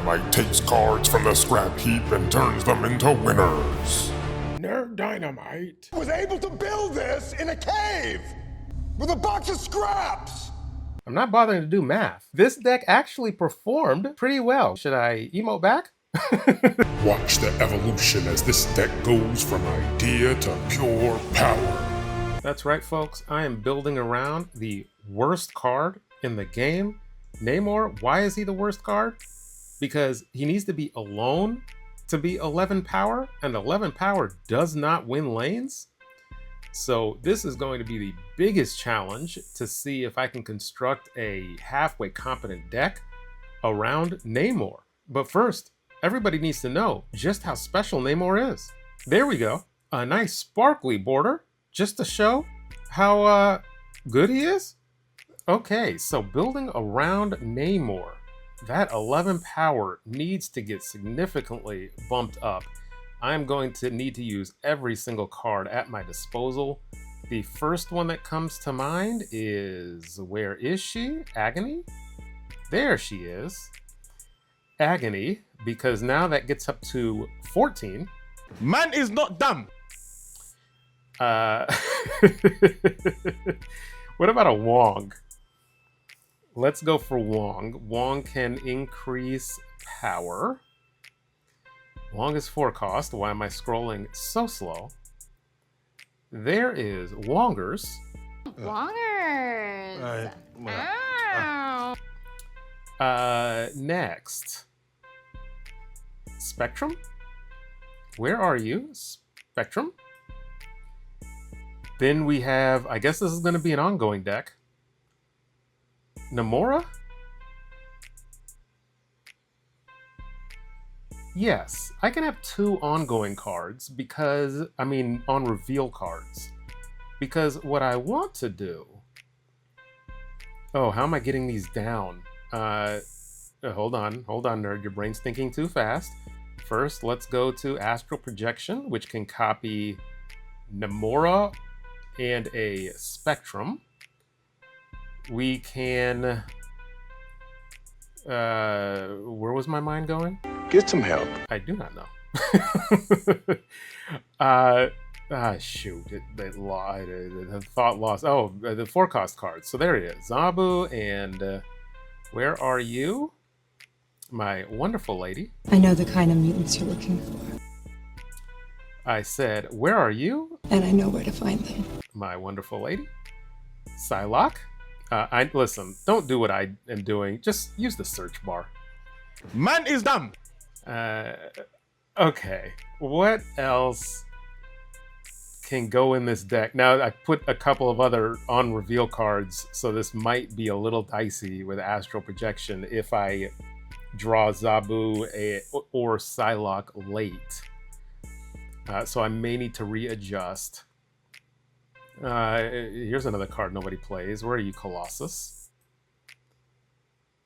Dynamite takes cards from the scrap heap and turns them into winners. Nerd Dynamite was able to build this in a cave with a box of scraps. I'm not bothering to do math. This deck actually performed pretty well. Should I emote back? Watch the evolution as this deck goes from idea to pure power. That's right, folks. I am building around the worst card in the game. Namor, why is he the worst card? Because he needs to be alone to be 11 power, and 11 power does not win lanes. So this is going to be the biggest challenge to see if I can construct a halfway competent deck around Namor. But first, everybody needs to know just how special Namor is. There we go. A nice sparkly border just to show how good he is. Okay, so building around Namor, that 11 power needs to get significantly bumped up. I'm going to need to use every single card at my disposal. The first one that comes to mind is, where is she? Agony? There she is. Agony, because now that gets up to 14. Man is not dumb. What about a Wong? Let's go for Wong. Wong can increase power. Wong is 4 cost. Why am I scrolling so slow? There is Wongers. Wongers. Next. Spectrum? Where are you? Spectrum? Then we have, I guess this is going to be an ongoing deck. Namora? Yes, I can have 2 ongoing cards because, on reveal cards. Because what I want to do... Oh, how am I getting these down? Hold on, nerd. Your brain's thinking too fast. First, let's go to Astral Projection, which can copy Namora and a Spectrum. We can... where was my mind going? Get some help. I do not know. Shoot. The thought lost. Oh, the 4 cost cards. So there it is. Zabu and... where are you? My wonderful lady. I know the kind of mutants you're looking for. I said, where are you? And I know where to find them. My wonderful lady. Psylocke. Listen, don't do what I am doing. Just use the search bar. Man is dumb. Okay. What else can go in this deck? Now, I put a couple of other on-reveal cards, so this might be a little dicey with Astral Projection if I draw Zabu or Psylocke late. So I may need to readjust. Here's another card nobody plays. Where are you, Colossus?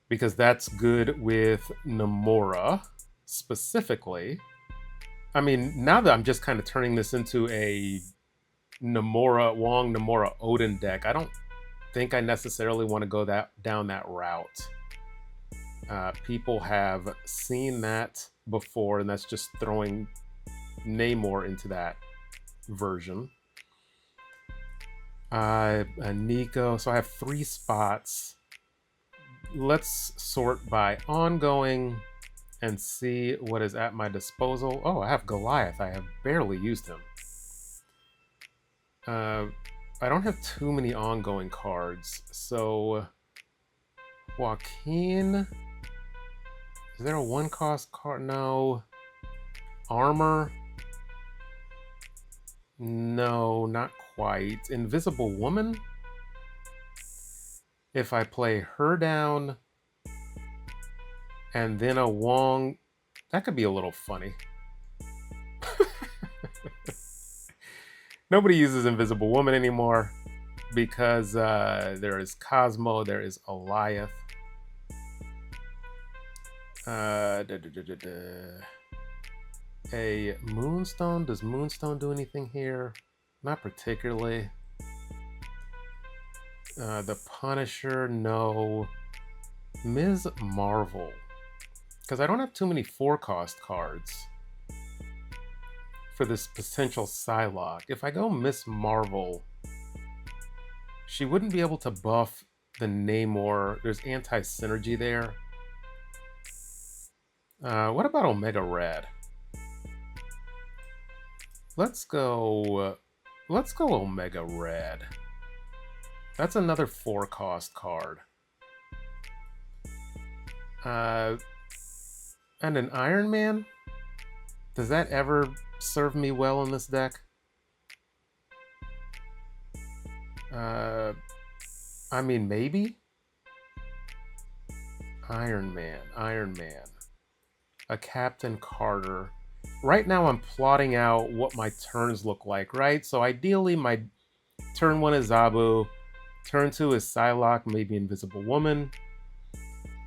Because that's good with Namora, specifically. Now that I'm just kind of turning this into a Wong, Namora, Odin deck, I don't think I necessarily want to go down that route. People have seen that before, and that's just throwing Namor into that version. Nico, so I have 3 spots. Let's sort by ongoing and see what is at my disposal. Oh, I have Goliath. I have barely used him. I don't have too many ongoing cards, so Joaquin. Is there a 1 cost card? No. Armor. No, not quite. Invisible Woman. If I play her down and then a Wong, that could be a little funny. Nobody uses Invisible Woman anymore because there is Cosmo, there is Goliath. A Moonstone? Does Moonstone do anything here? Not particularly. The Punisher, no. Ms. Marvel. because I don't have too many 4-cost cards for this potential Psylocke. If I go Miss Marvel, she wouldn't be able to buff the Namor. There's anti-synergy there. What about Omega Red? Let's go Omega Red. That's another 4-cost card. And an Iron Man? Does that ever serve me well in this deck? I mean, maybe? Iron Man. A Captain Carter. Right now I'm plotting out what my turns look like, right? So ideally my turn 1 is Zabu, turn 2 is Psylocke, maybe Invisible Woman.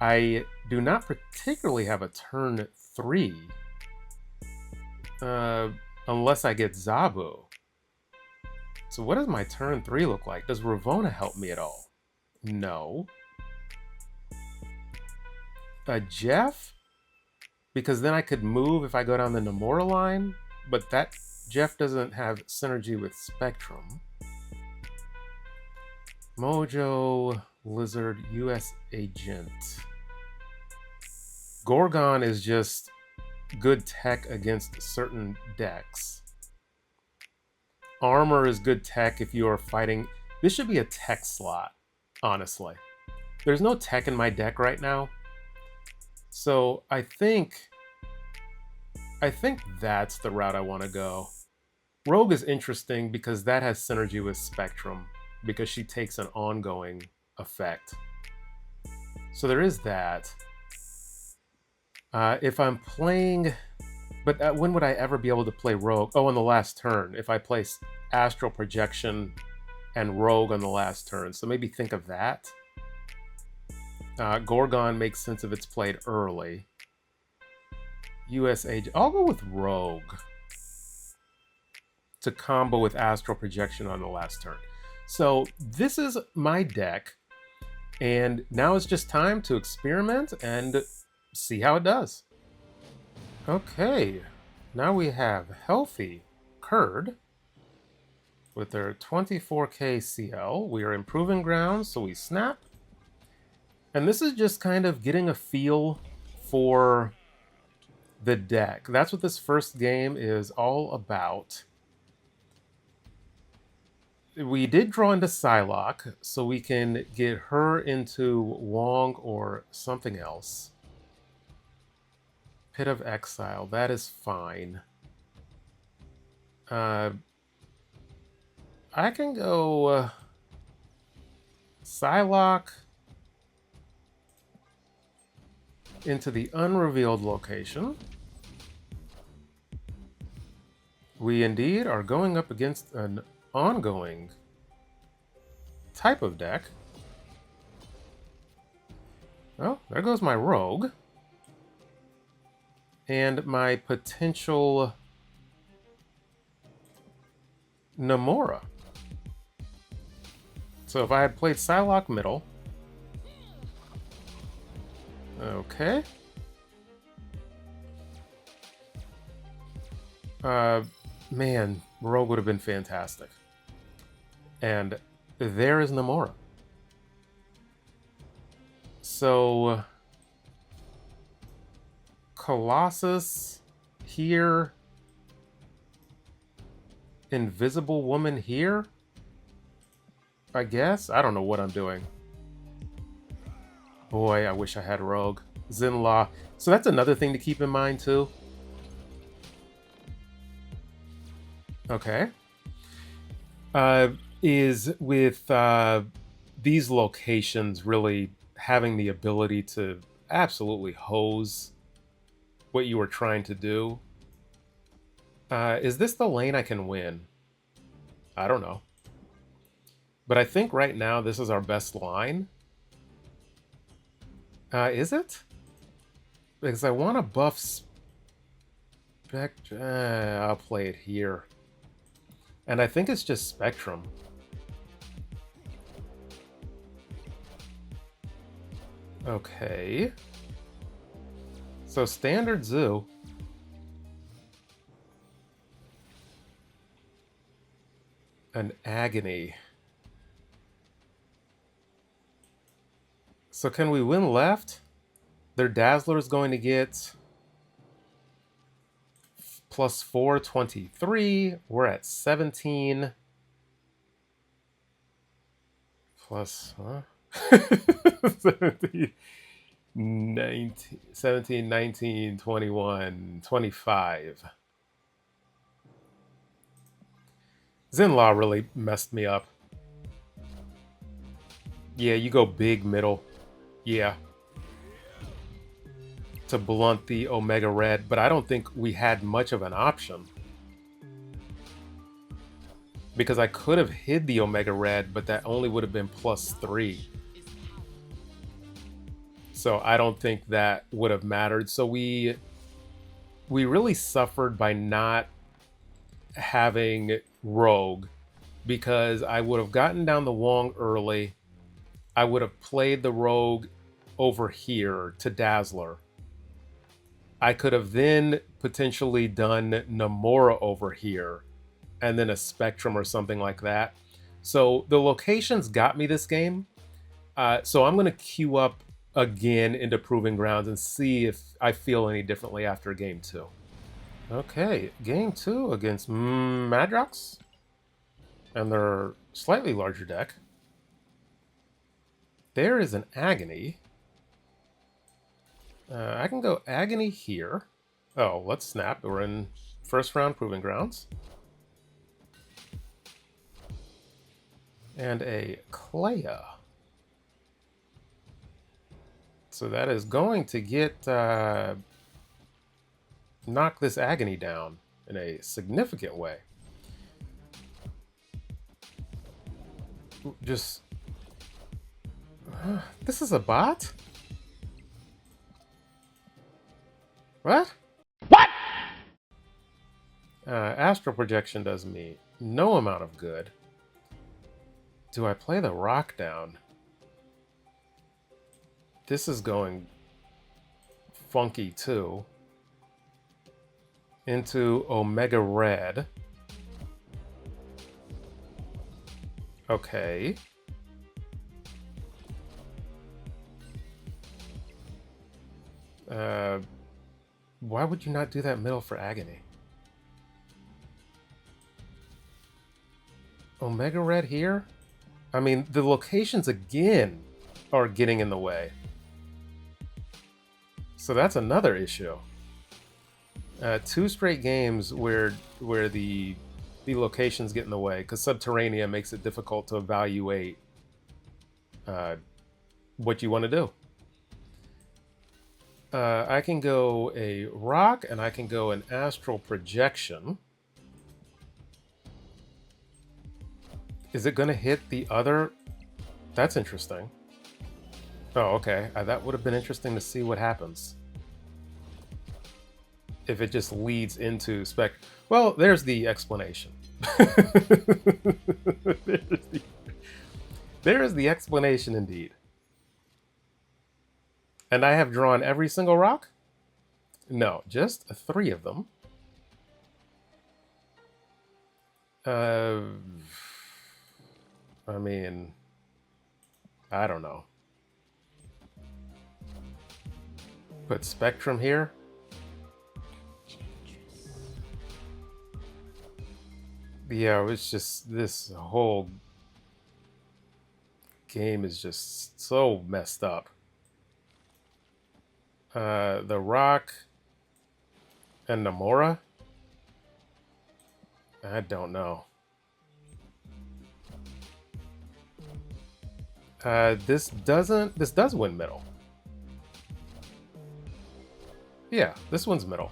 I do not particularly have a turn 3, unless I get Zabu. So what does my turn 3 look like? Does Ravonna help me at all? No. Jeff? Because then I could move if I go down the Namor line, but that Jeff doesn't have synergy with Spectrum. Mojo, Lizard, US Agent. Gorgon is just good tech against certain decks. Armor is good tech if you are fighting. This should be a tech slot, honestly. There's no tech in my deck right now. So I think that's the route I want to go. Rogue is interesting because that has synergy with Spectrum, because she takes an ongoing effect. So there is that. If I'm playing... But when would I ever be able to play Rogue? Oh, on the last turn. If I place Astral Projection and Rogue on the last turn. So maybe think of that. Gorgon makes sense if it's played early. US Agent. I'll go with Rogue to combo with Astral Projection on the last turn. So this is my deck, and now it's just time to experiment and see how it does. Okay, now we have Healthy Curd with their 24k CL. We are improving ground, so we snap. And this is just kind of getting a feel for the deck. That's what this first game is all about. We did draw into Psylocke, so we can get her into Wong or something else. Pit of Exile, that is fine. I can go Psylocke into the unrevealed location. We indeed are going up against an ongoing type of deck. Oh, there goes my Rogue. And my potential Namora. So if I had played Psylocke middle. Okay. Man, Rogue would have been fantastic. And there is Namora. So Colossus here. Invisible Woman here? I guess? I don't know what I'm doing. Boy, I wish I had Rogue. Zinla. So that's another thing to keep in mind too. Okay. Is with these locations really having the ability to absolutely hose what you were trying to do. Is this the lane I can win? I don't know. But I think right now this is our best line. Is it? Because I want to buff I'll play it here. And I think it's just Spectrum. Okay. So standard zoo. An agony. So can we win left? Their Dazzler is going to get plus 423. We're at 17. Plus, huh? 17, 19, 17, 19, 21, 25. Zinlaw really messed me up. Yeah, you go big middle. Yeah. To blunt the Omega Red, but I don't think we had much of an option. Because I could have hid the Omega Red, but that only would have been plus 3. So I don't think that would have mattered. So we really suffered by not having Rogue, because I would have gotten down the Wong early. I would have played the Rogue over here to Dazzler. I could have then potentially done Namora over here and then a Spectrum or something like that. So the locations got me this game. So I'm going to queue up again into Proving Grounds and see if I feel any differently after game 2. Okay, game 2 against Madrox and their slightly larger deck. There is an Agony. I can go Agony here. Oh, let's snap. We're in first round Proving Grounds. And a Clea. So that is going to get knock this Agony down in a significant way. Just this is a bot? What? What? Astral Projection does me no amount of good. Do I play the Rock down? This is going funky too. Into Omega Red. Okay. Why would you not do that middle for Agony? Omega Red here? I mean, the locations again are getting in the way. So that's another issue. 2 straight games where the locations get in the way, because Subterranea makes it difficult to evaluate what you want to do. I can go a Rock, and I can go an Astral Projection. Is it going to hit the other? That's interesting. Oh, okay. That would have been interesting to see what happens. If it just leads into Spec. Well, there's the explanation. There is the explanation indeed. And I have drawn every single rock? No, just 3 of them. I mean, I don't know. Put Spectrum here. Yeah, it's just this whole game is just so messed up. The Rock and Namora? I don't know. This does win middle. Yeah, this one's middle.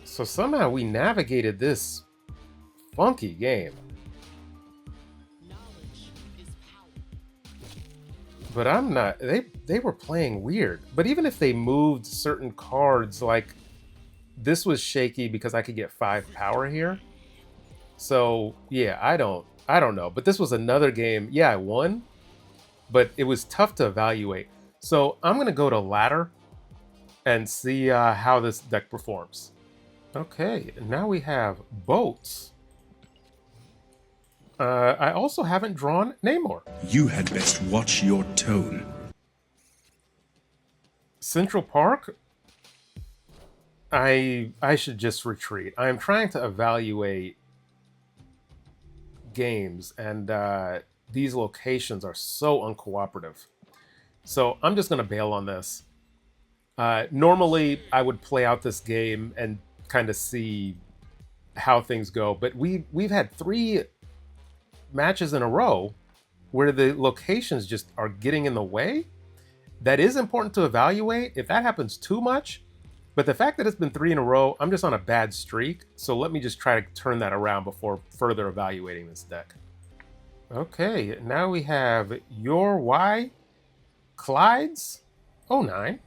So somehow we navigated this funky game. But I'm not, they were playing weird. But even if they moved certain cards, like this was shaky because I could get 5 power here. So yeah, I don't know. But this was another game. Yeah, I won, but it was tough to evaluate. So I'm going to go to ladder and see how this deck performs. Okay, now we have boats. I also haven't drawn Namor. You had best watch your tone. Central Park. I should just retreat. I am trying to evaluate games, and these locations are so uncooperative. So I'm just going to bail on this. Normally, I would play out this game and kind of see how things go, but we've had 3 matches in a row where the locations just are getting in the way. That is important to evaluate if that happens too much. But the fact that it's been 3 in a row, I'm just on a bad streak. So let me just try to turn that around before further evaluating this deck. Okay, now we have Your Y, Clyde's 09,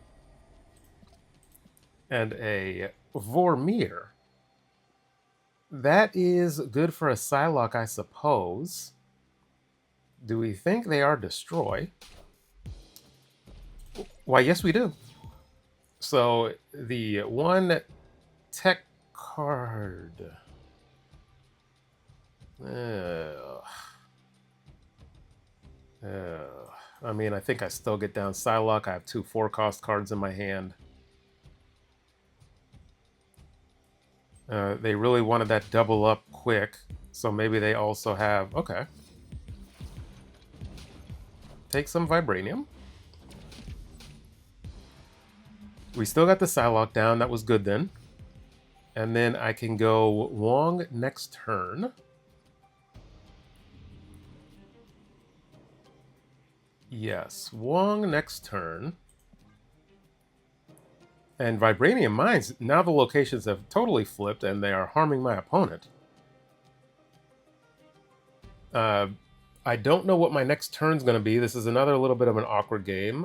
and a Vormir. That is good for a Psylocke, I suppose. Do we think they are destroy? Why, yes, we do. So the 1 tech card. I mean, I think I still get down Psylocke. I have 2 4-cost cards in my hand. They really wanted that double up quick, so maybe they also have... Okay. Take some Vibranium. We still got the Psylocke down. That was good then. And then I can go Wong next turn. Yes, Wong next turn. And Vibranium Mines, now the locations have totally flipped and they are harming my opponent. I don't know what my next turn's going to be. This is another little bit of an awkward game.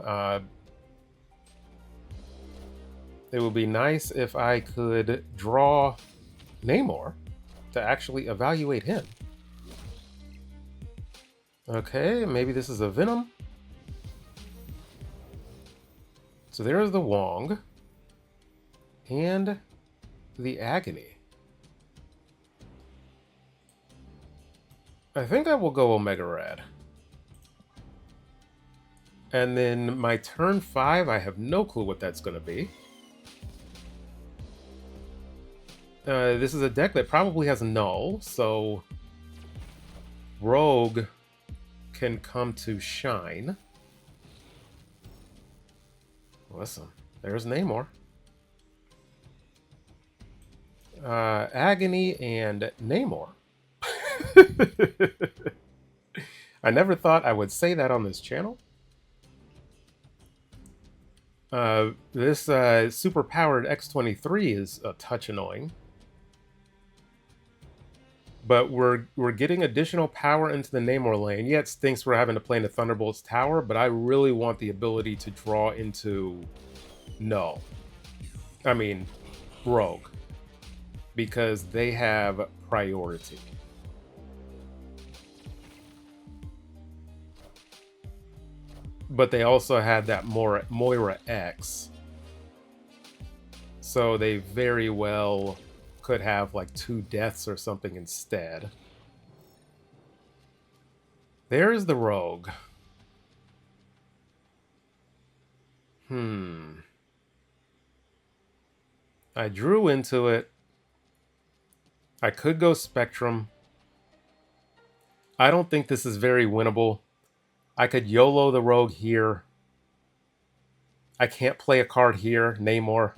It would be nice if I could draw Namor to actually evaluate him. Okay, maybe this is a Venom. So there's the Wong. And the Agony. I think I will go Omega Rad. And then my turn 5, I have no clue what that's going to be. This is a deck that probably has Null, so Rogue can come to shine. Listen, there's Namor. Agony and Namor. I never thought I would say that on this channel. This super powered X-23 is a touch annoying. But we're getting additional power into the Namor lane. Yeah, it stinks we're having to play into Thunderbolt's tower, but I really want the ability to draw into Null. I mean, Rogue. Because they have priority. But they also had that Moira X. So they very well could have like 2 deaths or something instead. There's the Rogue. I drew into it. I could go Spectrum. I don't think this is very winnable. I could YOLO the Rogue here. I can't play a card here, Namor.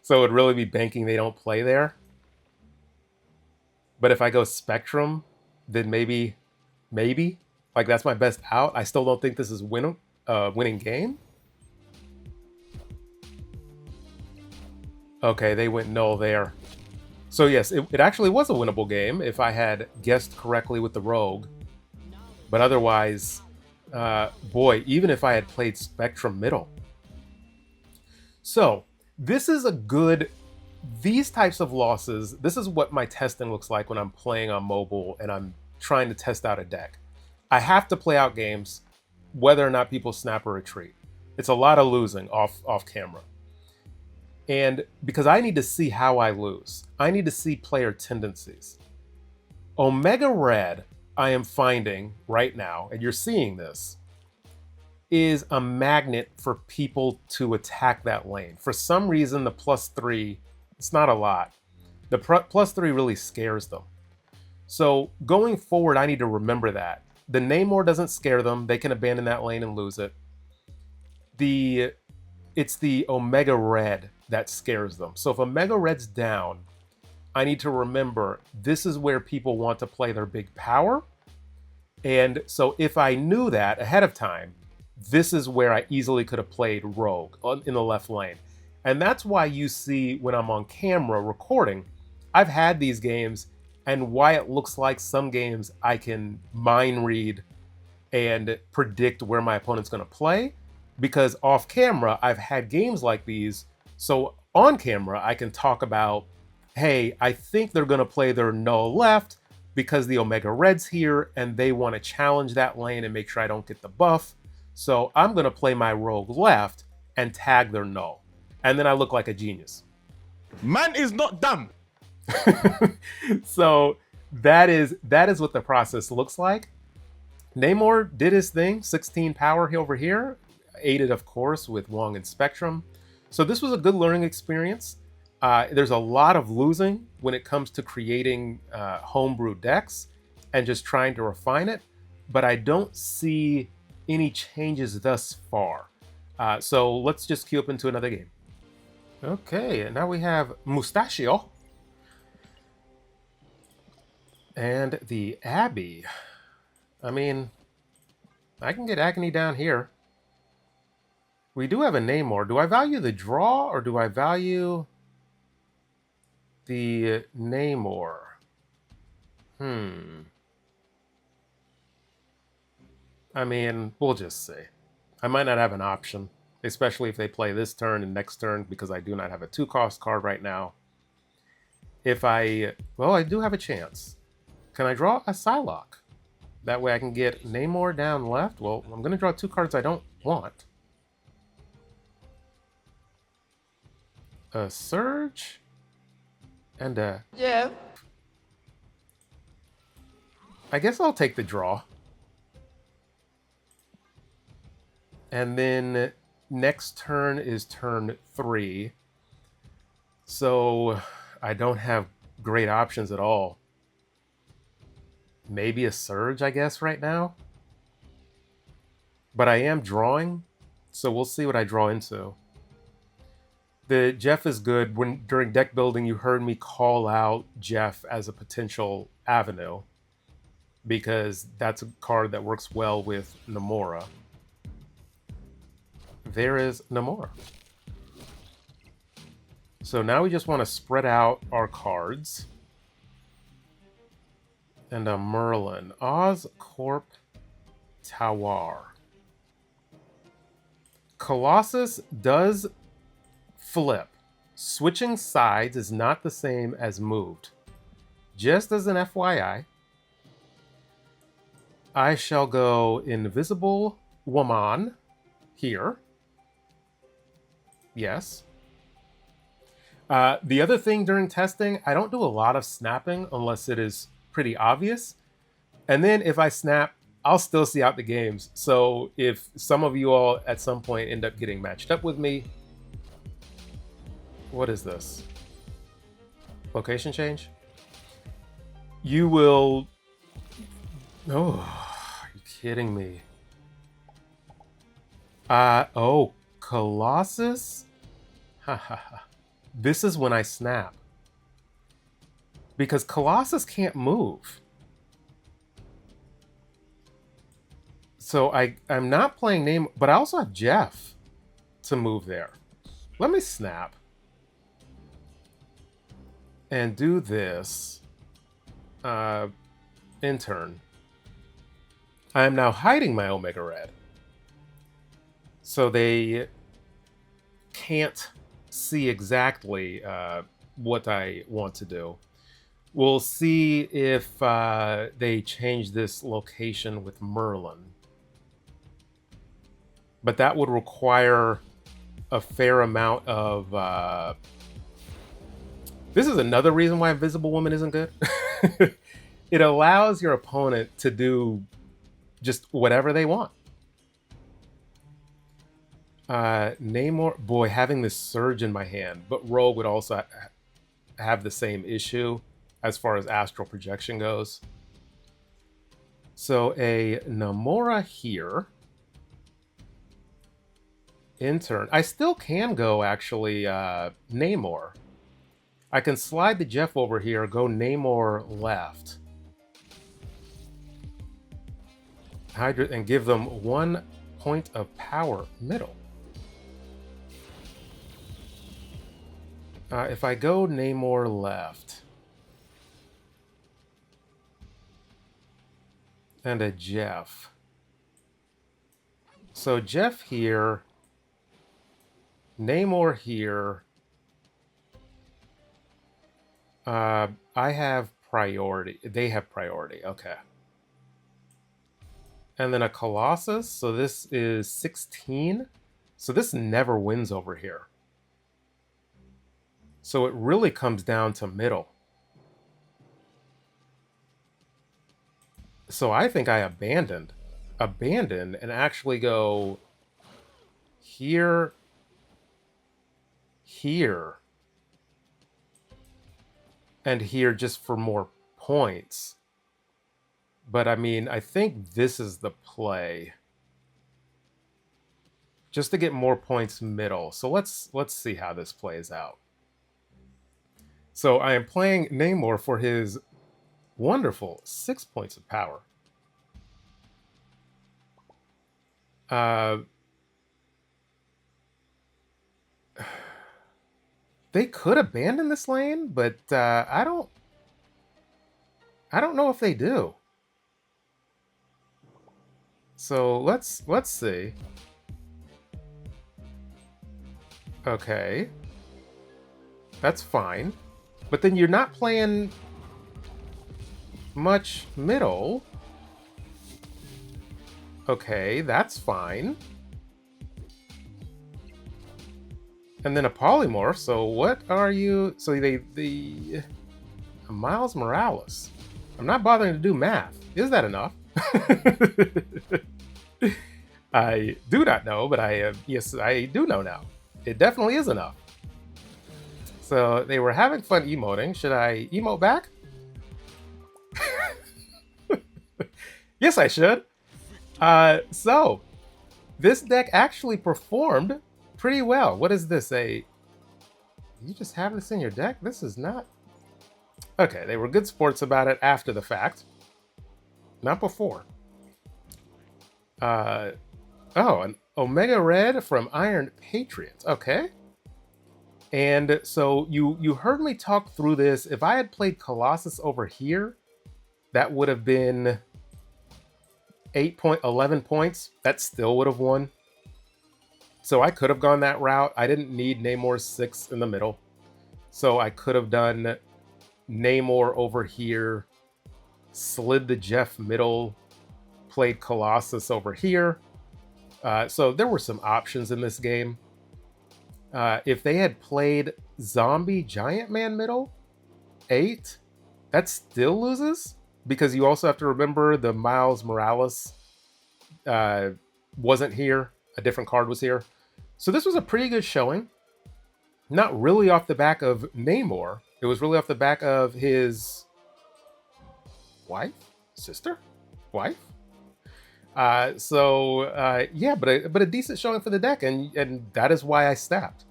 So it would really be banking they don't play there. But if I go Spectrum, then maybe, like that's my best out. I still don't think this is winning game. Okay, they went Null there. So yes, it actually was a winnable game if I had guessed correctly with the Rogue. But otherwise, boy, even if I had played Spectrum Middle. So, this is a good... These types of losses, this is what my testing looks like when I'm playing on mobile and I'm trying to test out a deck. I have to play out games. whether or not people snap or retreat. It's a lot of losing off camera. And because I need to see how I lose, I need to see player tendencies. Omega Red, I am finding right now, and you're seeing this, is a magnet for people to attack that lane. For some reason, the +3, it's not a lot. The +3 really scares them. So going forward, I need to remember that. The Namor doesn't scare them. They can abandon that lane and lose it. It's the Omega Red that scares them. So if Omega Red's down, I need to remember this is where people want to play their big power. And so if I knew that ahead of time, this is where I easily could have played Rogue in the left lane. And that's why you see when I'm on camera recording, I've had these games, and why it looks like some games I can mind read and predict where my opponent's going to play. Because off camera, I've had games like these. So on camera, I can talk about, hey, I think they're going to play their null left because the Omega Red's here and they want to challenge that lane and make sure I don't get the buff. So I'm going to play my rogue left and tag their null. And then I look like a genius. Man is not dumb. So that is what the process looks like. Namor did his thing, 16 power over here, aided of course with Wong and Spectrum. So this was a good learning experience. There's a lot of losing when it comes to creating homebrew decks and just trying to refine it, but I don't see any changes thus far. So let's just queue up into another game. Okay, and now we have Mustachio and the Abbey. I mean, I can get Agony down here. We do have a Namor. Do I value the draw or do I value the Namor? I mean, we'll just see. I might not have an option, especially if they play this turn and next turn, because I do not have a 2-cost card right now. Well, I do have a chance. Can I draw a Psylocke? That way I can get Namor down left. Well, I'm going to draw 2 cards I don't want. A Surge and a... Yeah. I guess I'll take the draw. And then next turn is turn 3. So I don't have great options at all. Maybe a Surge, I guess, right now. But I am drawing, so we'll see what I draw into. The Jeff is good. During deck building, you heard me call out Jeff as a potential avenue because that's a card that works well with Namora. There is Namor. So now we just want to spread out our cards. And a Merlin. Oscorp Tower. Colossus does flip. Switching sides is not the same as moved. Just as an FYI, I shall go Invisible Woman here. Yes. The other thing during testing, I don't do a lot of snapping unless it is pretty obvious. And then if I snap, I'll still see out the games. So if some of you all at some point end up getting matched up with me, what is this? Location change? You will... Oh, are you kidding me? Oh, Colossus? Ha ha ha. This is when I snap. Because Colossus can't move. So I'm not playing Name, but I also have Jeff to move there. Let me snap. And do this. Intern. I am now hiding my Omega Red. So they can't see exactly what I want to do. We'll see if they change this location with Merlin. but that would require a fair amount of... This is another reason why Invisible Woman isn't good. It allows your opponent to do just whatever they want. Namor, boy, having this surge in my hand, but Rogue would also have the same issue as far as astral projection goes. So a Namora here. In turn, I still can go actually Namor. I can slide the Jeff over here, go Namor left. Hydra, and give them 1 point of power middle. If I go Namor left. And a Jeff. So Jeff here. Namor here. I have priority. They have priority. Okay. And then a Colossus. So this is 16. So this never wins over here. So it really comes down to middle. So I think I abandon and actually go here, here, and here just for more points. But I mean, I think this is the play. Just to get more points middle. So let's see how this plays out. So I am playing Namor for his wonderful 6 points of power. They could abandon this lane, but I don't know if they do. So let's see. Okay. That's fine. But then you're not playing much middle. Okay, that's fine. And then a polymorph. So what are you? So the Miles Morales. I'm not bothering to do math. Is that enough? I do not know, but yes, I do know now. It definitely is enough. So they were having fun emoting. Should I emote back? Yes, I should. So this deck actually performed pretty well. What is this? You just have this in your deck? This is not... Okay, they were good sports about it after the fact. Not before. Oh, an Omega Red from Iron Patriots. Okay. And so you heard me talk through this. If I had played Colossus over here, that would have been 11 points. That still would have won. So I could have gone that route. I didn't need Namor's 6 in the middle. So I could have done Namor over here, slid the Jeff middle, played Colossus over here. So there were some options in this game. If they had played Zombie Giant Man middle, 8, that still loses. Because you also have to remember the Miles Morales wasn't here. A different card was here. So this was a pretty good showing. Not really off the back of Namor. It was really off the back of his wife? Sister? Wife? Yeah, but a decent showing for the deck, and that is why I snapped.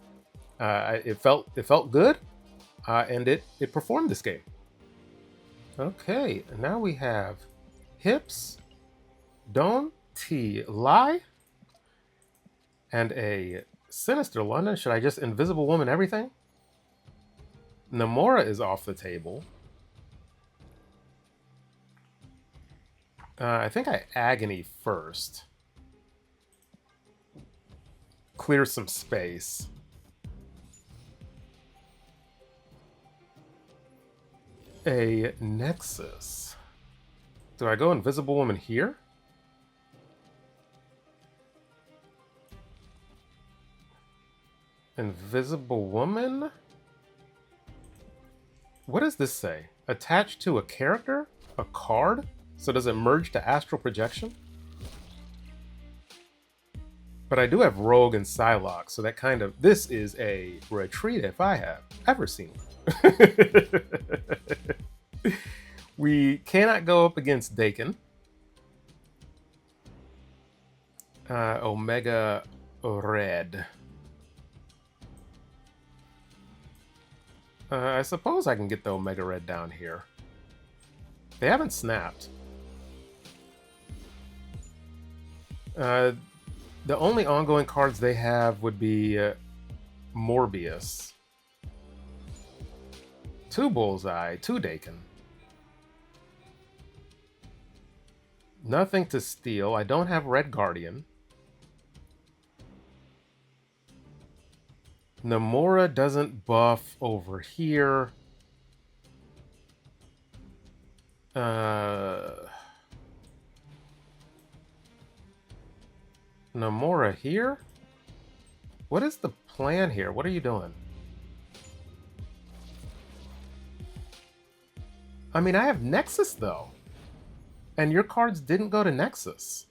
It felt good, and it performed this game. Okay, now we have Hips, Don't Lie, and a Sinister London. Should I just Invisible Woman everything? Namora is off the table. I think I Agony first. Clear some space. A Nexus. Do I go Invisible Woman here? Invisible Woman? What does this say? Attached to a character? A card? So does it merge to astral projection? But I do have Rogue and Psylocke, so that kind of... This is a retreat if I have ever seen one. We cannot go up against Daken. Omega Red. I suppose I can get the Omega Red down here. They haven't snapped. The only ongoing cards they have would be Morbius. 2 Bullseye, 2 Daken. Nothing to steal. I don't have Red Guardian. Namora doesn't buff over here. Namora here? What is the plan here? What are you doing? I mean, I have Nexus, though. And your cards didn't go to Nexus.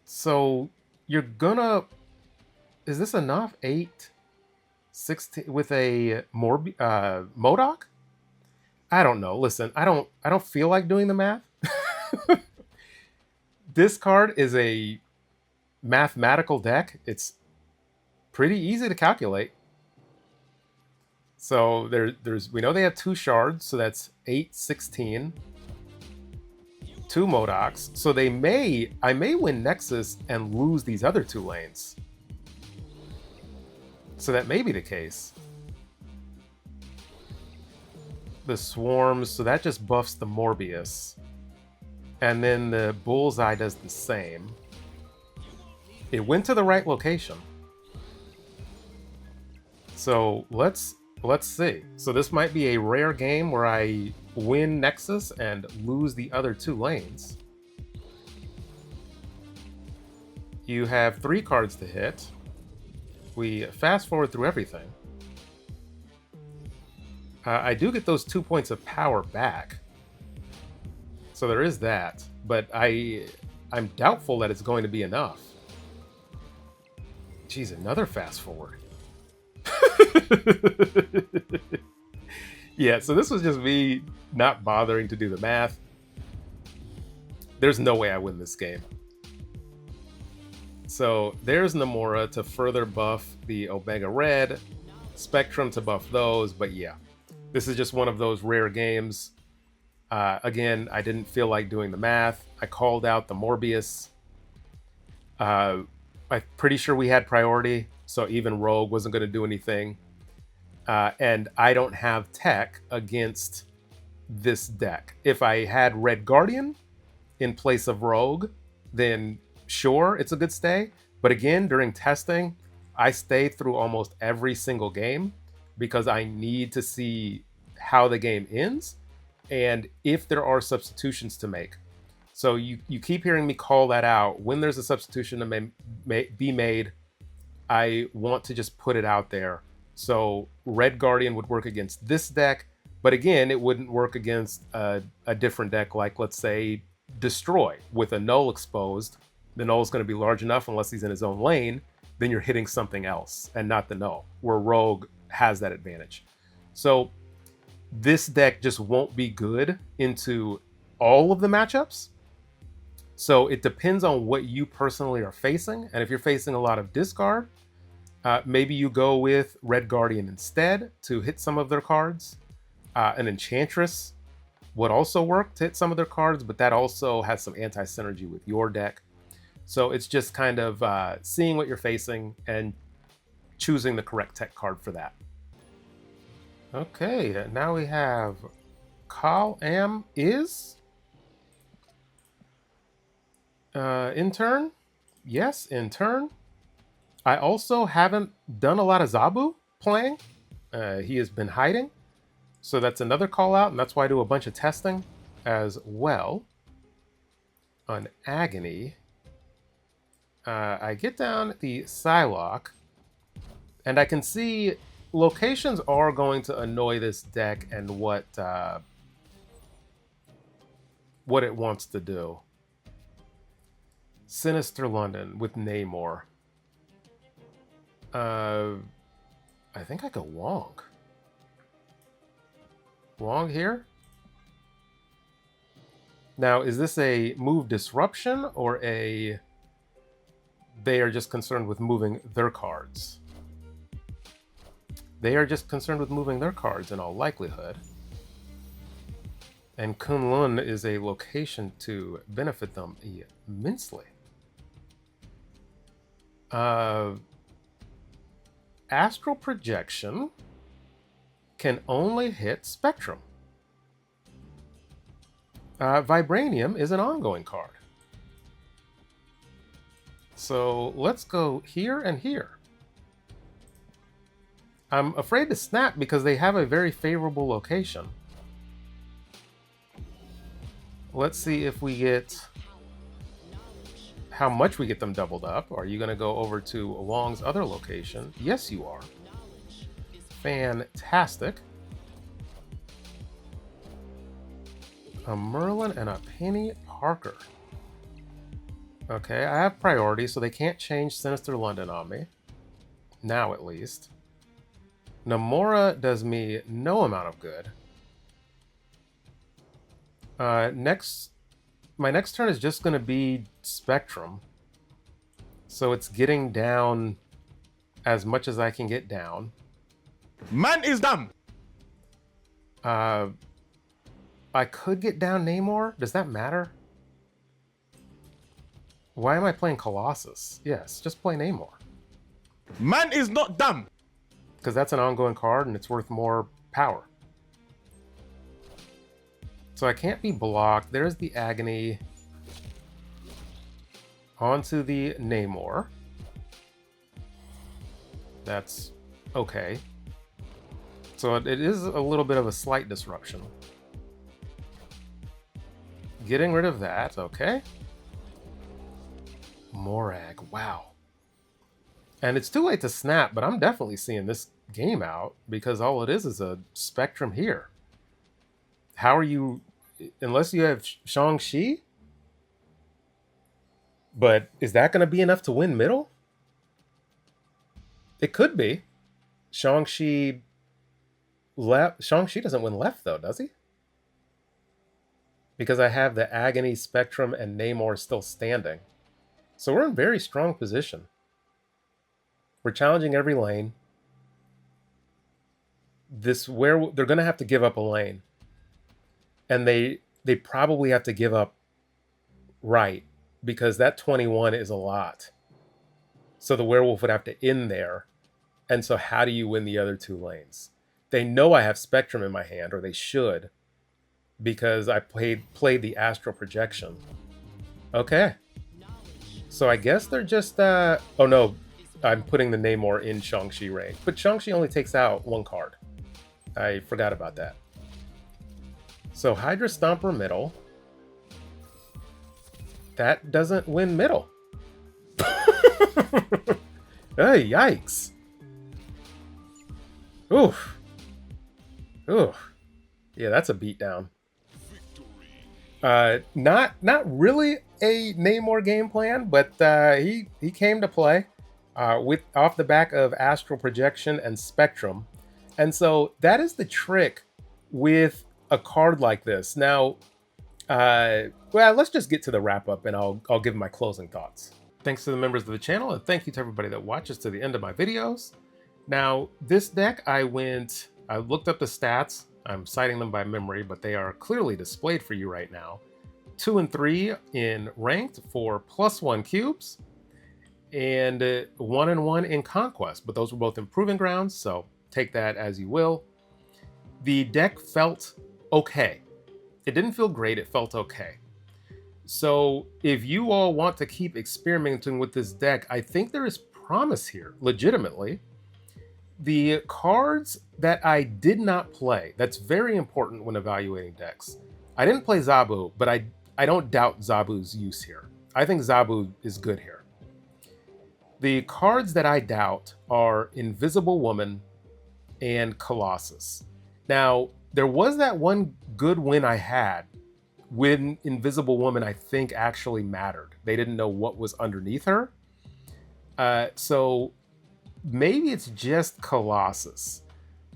So, you're gonna... Is this enough? 8, 16 with a MODOK? I don't know. Listen, I don't feel like doing the math. This card is a mathematical deck. It's pretty easy to calculate. So we know they have 2 shards, so that's 8, 16. 2 MODOKs. So I may win Nexus and lose these other 2 lanes. So that may be the case. The Swarms, so that just buffs the Morbius. And then the Bullseye does the same. It went to the right location. So let's see. So this might be a rare game where I win Nexus and lose the other 2 lanes. You have 3 cards to hit. We fast forward through everything. I do get those 2 points of power back. So there is that, but I'm doubtful that it's going to be enough. Geez, another fast forward. Yeah, so this was just me not bothering to do the math. There's no way I win this game. So there's Namora to further buff the Omega Red, Spectrum to buff those, but yeah. This is just one of those rare games. Again, I didn't feel like doing the math. I called out the Morbius. I'm pretty sure we had priority, so even Rogue wasn't going to do anything. And I don't have tech against this deck. If I had Red Guardian in place of Rogue, then sure, it's a good stay. But again, during testing, I stay through almost every single game because I need to see how the game ends and if there are substitutions to make. So you keep hearing me call that out. When there's a substitution to be made, I want to just put it out there. So Red Guardian would work against this deck, but again, it wouldn't work against a different deck like, let's say, Destroy. With a Null exposed, the Null is going to be large enough unless he's in his own lane, then you're hitting something else and not the Null, where Rogue has that advantage. So this deck just won't be good into all of the matchups. So it depends on what you personally are facing. And if you're facing a lot of discard, maybe you go with Red Guardian instead to hit some of their cards. An Enchantress would also work to hit some of their cards, but that also has some anti-synergy with your deck. So it's just kind of seeing what you're facing and choosing the correct tech card for that. Okay, now we have Kal Am is intern. Yes, intern. I also haven't done a lot of Zabu playing. He has been hiding. So that's another call out, and that's why I do a bunch of testing as well. On Agony. I get down the Psylocke, and I can see locations are going to annoy this deck and what it wants to do. Sinister London with Namor. I think I go Wong. Wong here? Now, is this a move disruption or a... They are just concerned with moving their cards? They are just concerned with moving their cards in all likelihood. And Kunlun is a location to benefit them immensely. Astral Projection can only hit Spectrum. Vibranium is an ongoing card. So let's go here and here. I'm afraid to snap because they have a very favorable location. Let's see if we get... how much we get them doubled up. Are you going to go over to Wong's other location? Yes, you are. Fantastic. A Merlin and a Penny Parker. Okay, I have priority, so they can't change Sinister London on me. Now, at least. Namora does me no amount of good. My next turn is just going to be Spectrum. So it's getting down as much as I can get down. Man is dumb. I could get down Namor. Does that matter? Why am I playing Colossus? Yes, just play Namor. Man is not dumb. Because that's an ongoing card and it's worth more power. So I can't be blocked. There's the Agony. Onto the Namor. That's okay. So it is a little bit of a slight disruption. Getting rid of that, okay. Morag, wow. And it's too late to snap, but I'm definitely seeing this game out because all it is a Spectrum here. How are you, unless you have Shang-Chi? But is that going to be enough to win middle? It could be. Shang-Chi left. Shang-Chi doesn't win left though, does he? Because I have the Agony, Spectrum, and Namor still standing. So we're in very strong position. We're challenging every lane. They're going to have to give up a lane. And they probably have to give up right. Because that 21 is a lot. So the werewolf would have to end there. And so how do you win the other two lanes? They know I have Spectrum in my hand, or they should. Because I played the Astral Projection. Okay. So I guess they're just... oh no, I'm putting the Namor in Shang-Chi range. But Shang-Chi only takes out one card. I forgot about that. So Hydra Stomper middle. That doesn't win middle. Hey, yikes. Oof. Oof. Yeah, that's a beatdown. Not really a Namor game plan, but he came to play off the back of Astral Projection and Spectrum. And so that is the trick with a card like this. Now, well, let's just get to the wrap up and I'll give my closing thoughts. Thanks to the members of the channel and thank you to everybody that watches to the end of my videos. Now, this deck I looked up the stats. I'm citing them by memory, but they are clearly displayed for you right now. 2 and 3 in ranked for +1 cubes, and 1 and 1 in conquest, but those were both in proving grounds, so take that as you will. The deck felt okay. It didn't feel great, it felt okay. So if you all want to keep experimenting with this deck, I think there is promise here, legitimately. The cards that I did not play, that's very important when evaluating decks. I didn't play Zabu, but I don't doubt Zabu's use here. I think Zabu is good here. The cards that I doubt are Invisible Woman and Colossus. Now, there was that one good win I had when Invisible Woman, I think, actually mattered. They didn't know what was underneath her. So maybe it's just Colossus.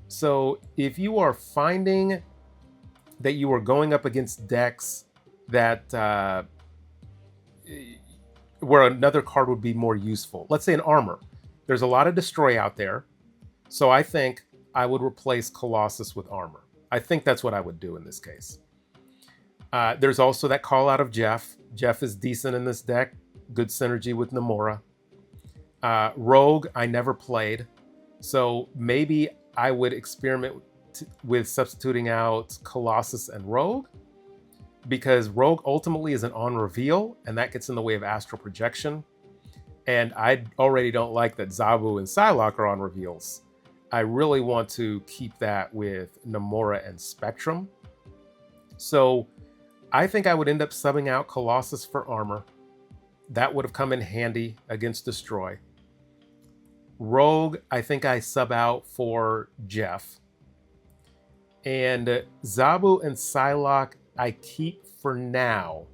So if you are finding that you are going up against decks that where another card would be more useful, let's say an armor. There's a lot of destroy out there. So I think I would replace Colossus with armor. I think that's what I would do in this case. There's also that call out of Jeff. Jeff is decent in this deck. Good synergy with Namora. Rogue, I never played. So maybe I would experiment with substituting out Colossus and Rogue, because Rogue ultimately is an on reveal, and that gets in the way of astral projection. And I already don't like that Zabu and Psylocke are on reveals. I really want to keep that with Namora and Spectrum. So I think I would end up subbing out Colossus for armor. That would have come in handy against Destroy. Rogue, I think I sub out for Jeff. And Zabu and Psylocke, I keep for now.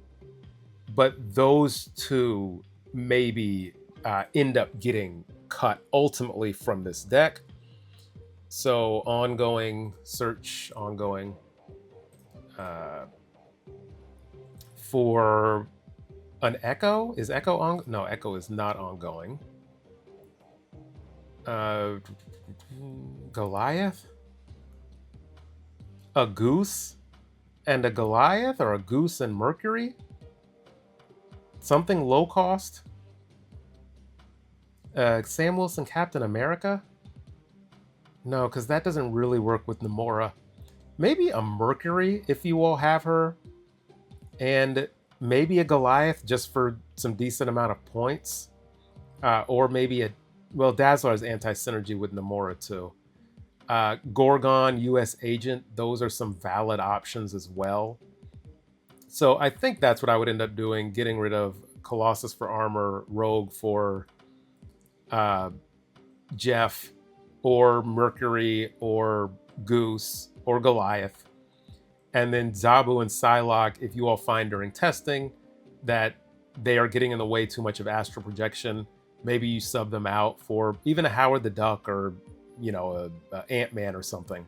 But those two maybe end up getting cut ultimately from this deck. So ongoing search, ongoing for an Echo. Is Echo on? No, Echo is not ongoing. Goliath? A Goose and a Goliath, or a Goose and Mercury? Something low cost? Sam Wilson Captain America? No, because that doesn't really work with Namora. Maybe a Mercury if you all have her. And maybe a Goliath just for some decent amount of points. Or maybe well, Dazzler has anti-synergy with Namora too. Gorgon, US Agent, those are some valid options as well. So I think that's what I would end up doing, getting rid of Colossus for armor, Rogue for Jeff, or Mercury, or Goose, or Goliath. And then Zabu and Psylocke, if you all find during testing that they are getting in the way too much of astral projection, maybe you sub them out for even a Howard the Duck, or a Ant-Man or something.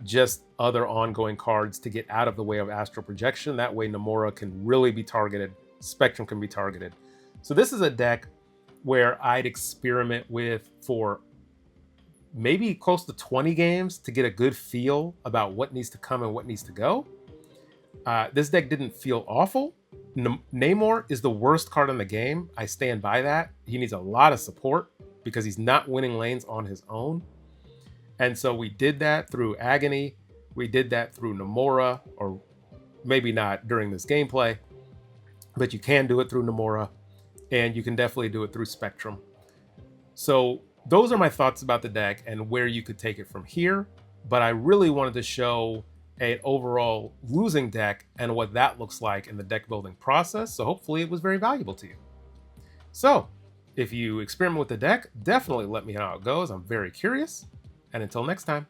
Just other ongoing cards to get out of the way of astral projection. That way Namora can really be targeted. Spectrum can be targeted. So this is a deck where I'd experiment with for maybe close to 20 games to get a good feel about what needs to come and what needs to go. This deck didn't feel awful. Namor is the worst card in the game. I stand by that. He needs a lot of support because he's not winning lanes on his own. And so we did that through Agony. We did that through Namora, or maybe not during this gameplay, but you can do it through Namora, and you can definitely do it through Spectrum. So those are my thoughts about the deck and where you could take it from here. But I really wanted to show an overall losing deck and what that looks like in the deck building process. So hopefully it was very valuable to you. So if you experiment with the deck, definitely let me know how it goes. I'm very curious. And until next time.